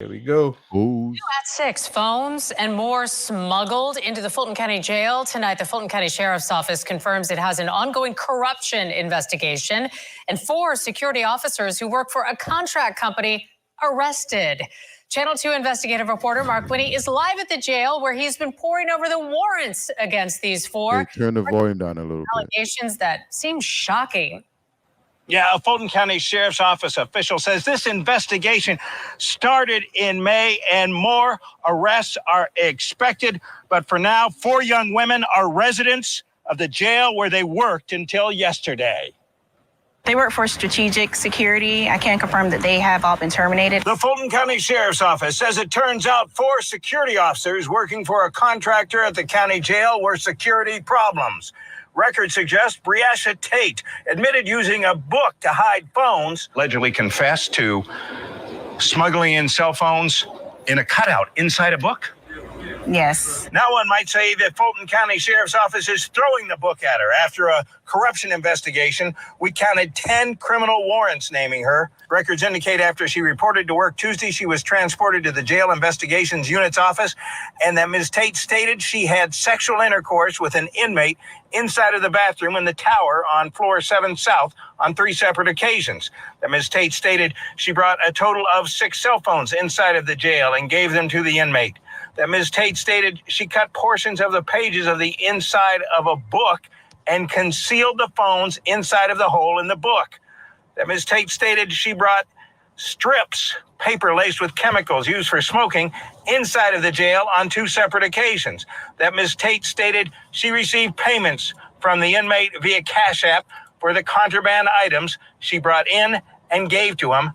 Here we go. At 6, phones and more smuggled into the Fulton County Jail. Tonight, the Fulton County Sheriff's Office confirms it has an ongoing corruption investigation and 4 security officers who work for a contract company arrested. Channel 2 investigative reporter Mark Winnie is live at the jail where he's been poring over the warrants against these 4. Hey, turn the volume down a little bit. Allegations that seem shocking. Yeah, a Fulton County Sheriff's Office official says this investigation started in May and more arrests are expected. But for now, 4 young women are residents of the jail where they worked until yesterday. They work for strategic security. I can confirm that they have all been terminated. The Fulton County Sheriff's Office says it turns out 4 security officers working for a contractor at the county jail were security problems. Records suggest Briasha Tate admitted using a book to hide phones. Allegedly confessed to smuggling in cell phones in a cutout inside a book. Yes. Now one might say that Fulton County Sheriff's Office is throwing the book at her. After a corruption investigation, we counted 10 criminal warrants naming her. Records indicate after she reported to work Tuesday, she was transported to the Jail Investigations Unit's office, and that Ms. Tate stated she had sexual intercourse with an inmate inside of the bathroom in the tower on floor 7 South on 3 separate occasions. That Ms. Tate stated she brought a total of 6 cell phones inside of the jail and gave them to the inmate. That Ms. Tate stated she cut portions of the pages of the inside of a book and concealed the phones inside of the hole in the book. That Ms. Tate stated she brought strips, paper laced with chemicals used for smoking, inside of the jail on 2 separate occasions. That Ms. Tate stated she received payments from the inmate via Cash App for the contraband items she brought in and gave to him,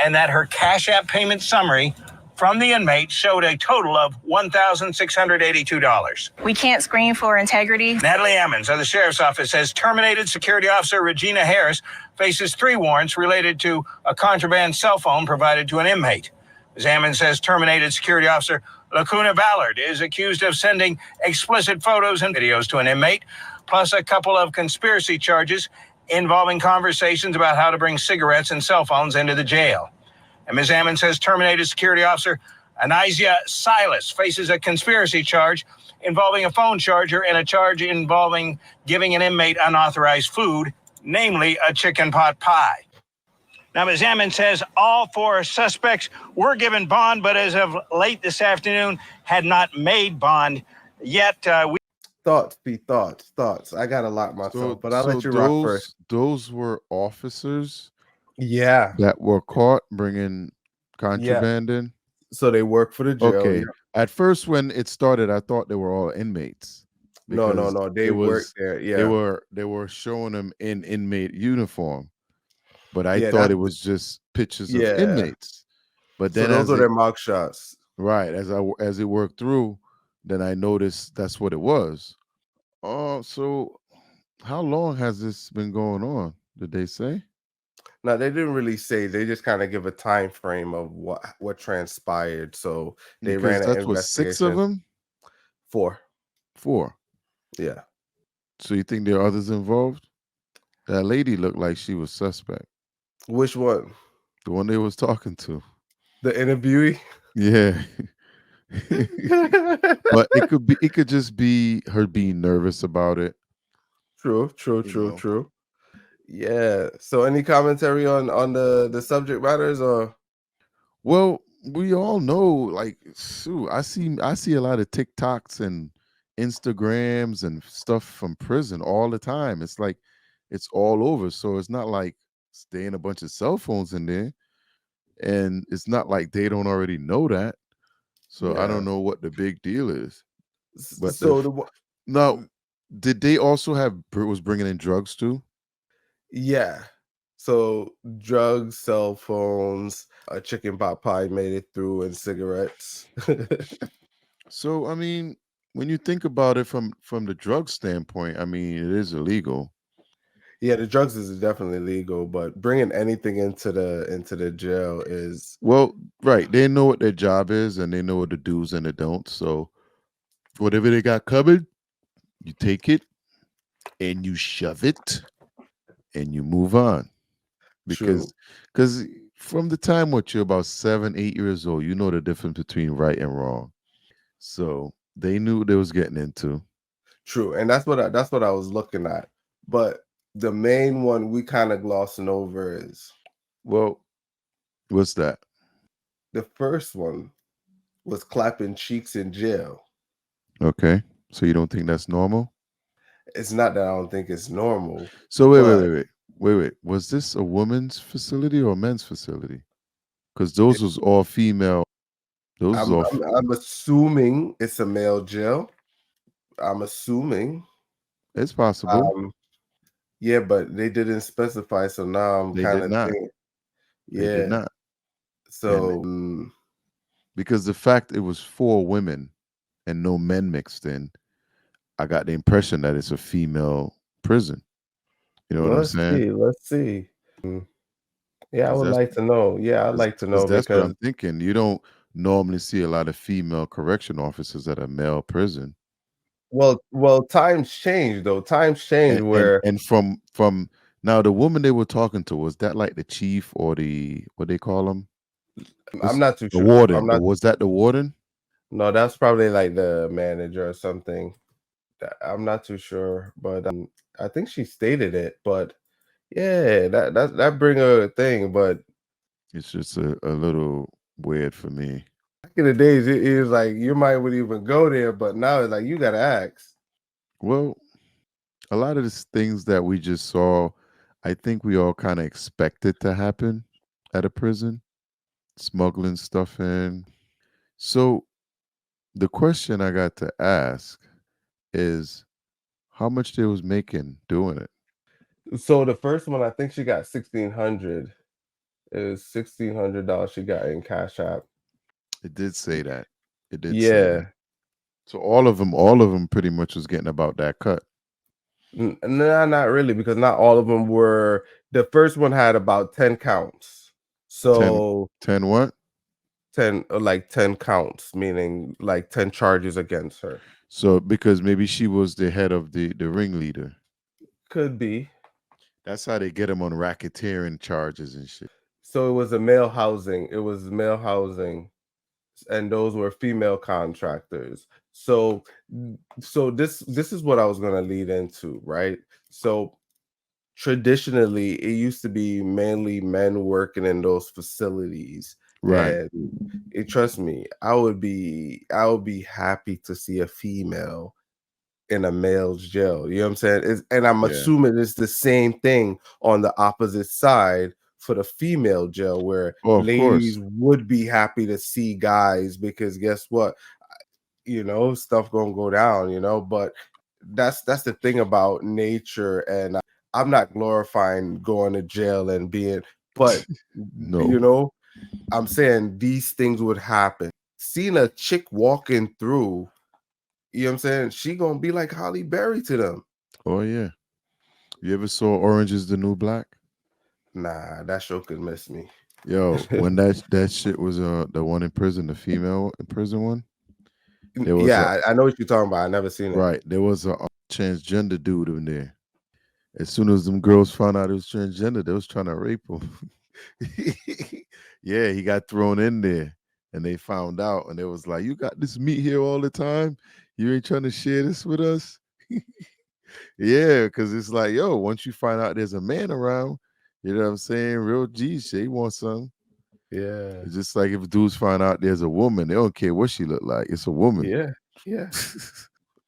and that her Cash App payment summary from the inmate showed a total of $1,682. We can't screen for integrity. Natalie Ammons of the Sheriff's Office says terminated security officer Regina Harris faces 3 warrants related to a contraband cell phone provided to an inmate. Ms. Ammons says terminated security officer Lacuna Ballard is accused of sending explicit photos and videos to an inmate, plus a couple of conspiracy charges involving conversations about how to bring cigarettes and cell phones into the jail. And Ms. Ammons says terminated security officer Anisia Silas faces a conspiracy charge involving a phone charger and a charge involving giving an inmate unauthorized food, namely a chicken pot pie. Now, Ms. Ammons says all 4 suspects were given bond, but as of late this afternoon had not made bond yet. Thoughts. I got a lot myself, but I'll let you rock first. Those were officers. Yeah. That were caught bringing contraband in. So they work for the jail. Okay. Yeah. At first, when it started, I thought they were all inmates. No. They worked there. Yeah. They were showing them in inmate uniform, but I thought it was just pictures of inmates. But then so those are their mug shots. Right. As it worked through, then I noticed that's what it was. Oh, so how long has this been going on? Did they say? No, they didn't really say. They just kind of give a time frame of what transpired. So they ran an investigation. What, 6 of them? 4. 4. Yeah. So you think there are others involved? That lady looked like she was suspect. Which one? The one they was talking to. The interviewee? Yeah. But it could just be her being nervous about it. True. Yeah. So any commentary on the subject matters or? Well, we all know, like, Sue, I see a lot of TikToks and Instagrams and stuff from prison all the time. It's like it's all over. So it's not like staying a bunch of cell phones in there. And it's not like they don't already know that. So I don't know what the big deal is. But now, did they also was bringing in drugs too? Yeah. So drugs, cell phones, a chicken pot pie made it through, and cigarettes. So, I mean, when you think about it from the drug standpoint, I mean, it is illegal. Yeah, the drugs is definitely legal, but bringing anything into the jail is right. They know what their job is, and they know what the do's and the don'ts. So, whatever they got covered, you take it and you shove it and you move on, because from the time what you're about 7, 8 years old, you know the difference between right and wrong. So they knew what they was getting into. True, and that's what I was looking at. But the main one we kind of glossing over is Well, what's that? the first one was clapping cheeks in jail. Okay. So you don't think that's normal? It's not that I don't think it's normal, So but wait. Was this a woman's facility or a men's facility? Because those it, was all female. Those was I'm, all. I'm assuming it's a male jail. I'm assuming. It's possible. Um, yeah, but they didn't specify, so now I'm They kind did of not. thinking, They did yeah. not. And So because the fact it was 4 women and no men mixed in, I got the impression that it's a female prison. You know what I'm let's saying? see, let's see. Mm, Yeah, I Because would that's like to know. Yeah, I'd like to because know that's what because I'm thinking. You don't normally see a lot of female correction officers at a male prison. times change though. Times change where And from now the woman they were talking to, was that like the chief or the what they call them? I'm What's not too the sure. I'm warden? not. Was that the warden? No, that's probably like the manager or something. I'm not too sure, but I think she stated it. But yeah, that bring a thing. But It's just a little weird for me. back in the days, it was like you might would even go there, but now it's like you gotta ask. Well, a lot of these things that we just saw, I think we all kind of expected to happen at a prison, smuggling stuff in. So the question I got to ask is how much they was making doing it. So the first one, I think she got 1,600. It was $1,600 she got in Cash App. It did say that. It did say that. Yeah, So all of them pretty much was getting about that cut. nah, not really, because not all of them were. The first one had about 10 counts. 10, So 10 what? 10, like 10 counts, meaning like 10 charges against her. So because maybe she was the head of the ringleader. Could be. That's how they get them on racketeering charges and shit. So it was a male housing. It was male housing, and those were female contractors. So this is what I was gonna lead into, right? So traditionally, it used to be mainly men working in those facilities, Right. and trust me, I would be happy to see a female in a male's jail. You know what I'm saying? And I'm Yeah. assuming it's the same thing on the opposite side for the female jail, where Oh, of ladies course. would be happy to see guys because guess what? Stuff gonna go down. But that's the thing about nature, and I'm not glorifying going to jail and being, but you No. know, I'm saying these things would happen. Seeing a chick walking through, you know what I'm saying? She gonna be like Holly Berry to them. Oh yeah. You ever saw Orange is the New Black? Nah, that show could miss me. Yo, when that shit was the one in prison, the female in prison one, there was a Yeah, I know what you're talking about. I never seen it. right, there was a transgender dude in there. As soon as them girls found out he was transgender, they was trying to rape him. Yeah, he got thrown in there, and they found out, and they was like, "You got this meat here all the time. You ain't trying to share this with us." Yeah, because it's like, yo, once you find out there's a man around, you know what I'm saying? Real G shit, he wants some. Yeah, It's just like if dudes find out there's a woman, they don't care what she look like. It's a woman. yeah, yeah,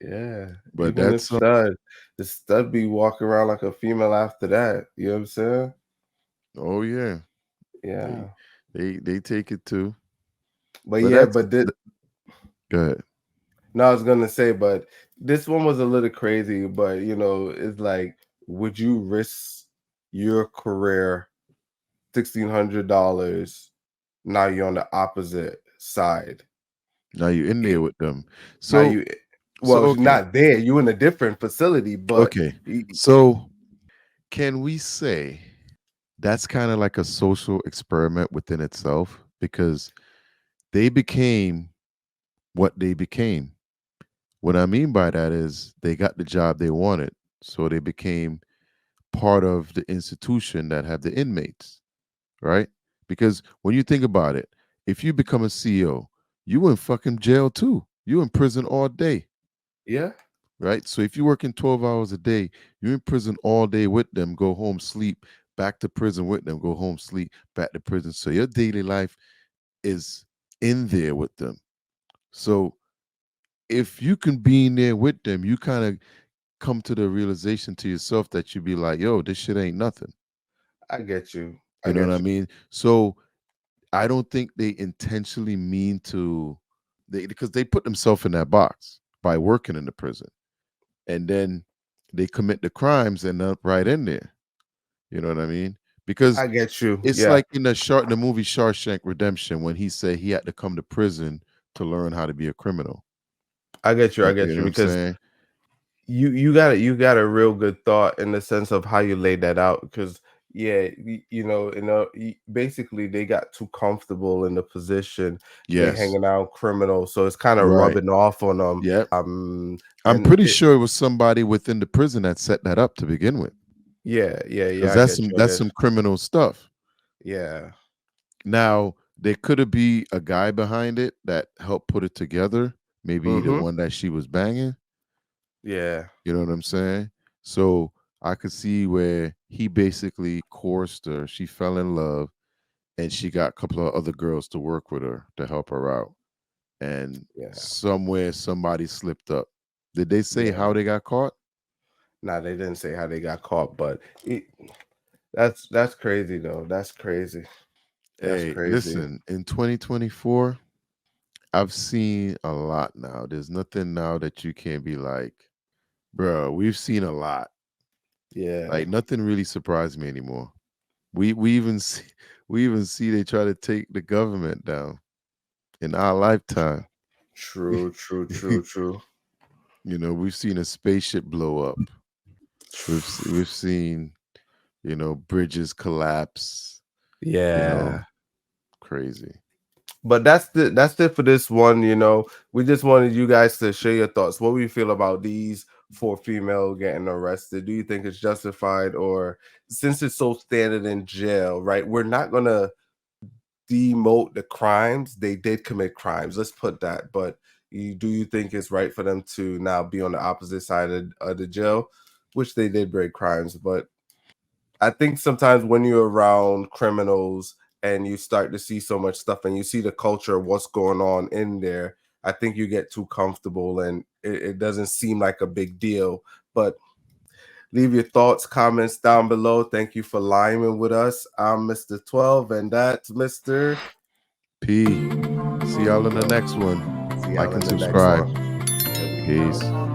yeah. But Even that's if the stud be walking around like a female after that. You know what I'm saying? oh yeah, they Yeah. they take it too. But But yeah, that's but good. no, I was gonna say, but this one was a little crazy, but it's like, would you risk your career $1,600? Now you're on the opposite side. Now you're in It- there with them. Now So you, so well, it's okay, not there. You in a different facility, but okay. y- So can we say that's kind of like a social experiment within itself because they became what they became. What I mean by that is they got the job they wanted. So they became part of the institution that have the inmates, right? Because when you think about it, if you become a CEO, you in fucking jail too. You in prison all day, Yeah. right? So if you working 12 hours a day, you're in prison all day with them, go home, sleep, back to prison with them, go home, sleep, back to prison. So your daily life is in there with them. So if you can be in there with them, you kind of come to the realization to yourself that you be like, yo, this shit ain't nothing. I get you. I You know get what I you. mean? So I don't think they intentionally mean to, because they put themselves in that box by working in the prison, and then they commit the crimes and up right in there. You know what I mean? Because I get you. it's Yeah. like in the movie Shawshank Redemption when he said he had to come to prison to learn how to be a criminal. I get you. I You get know you what I'm because saying? you got a real good thought in the sense of how you laid that out because yeah basically they got too comfortable in the position. They Yes. hanging out criminals, so it's kind of Right. rubbing off on them. Yep. I'm And pretty sure it was somebody within the prison that set that up to begin with, yeah, because I get you. I that's get some criminal stuff. yeah. Now, there could be a guy behind it that helped put it together, maybe the Mm-hmm. one that she was banging. Yeah. You know what I'm saying? So I could see where he basically coerced her. She fell in love, and she got a couple of other girls to work with her to help her out. And Yeah. somewhere somebody slipped up. Did they say Yeah. how they got caught? Nah, they didn't say how they got caught, but that's crazy though. That's crazy. That's Hey, crazy. listen, in 2024, I've seen a lot now. There's nothing now that you can't be like, bro, we've seen a lot. Yeah. Like nothing really surprised me anymore. We even see we even see they try to take the government down in our lifetime. True, true, true, true. You know, we've seen a spaceship blow up. We've seen, bridges collapse, you know, Yeah. crazy. But that's it for this one. We just wanted you guys to share your thoughts. What do you feel about these four female getting arrested? Do you think it's justified, or since it's so standard in jail, right? We're not gonna demote the crimes. They did commit crimes. Let's put that. But do you think it's right for them to now be on the opposite side of the jail, which they did break crimes, but I think sometimes when you're around criminals and you start to see so much stuff and you see the culture of what's going on in there, I think you get too comfortable and it doesn't seem like a big deal. But leave your thoughts, comments down below. Thank you for liming with us. I'm Mr. 12 and that's Mr. P. See y'all in the next one. See Like y'all and in the next subscribe. one. There we Peace. go.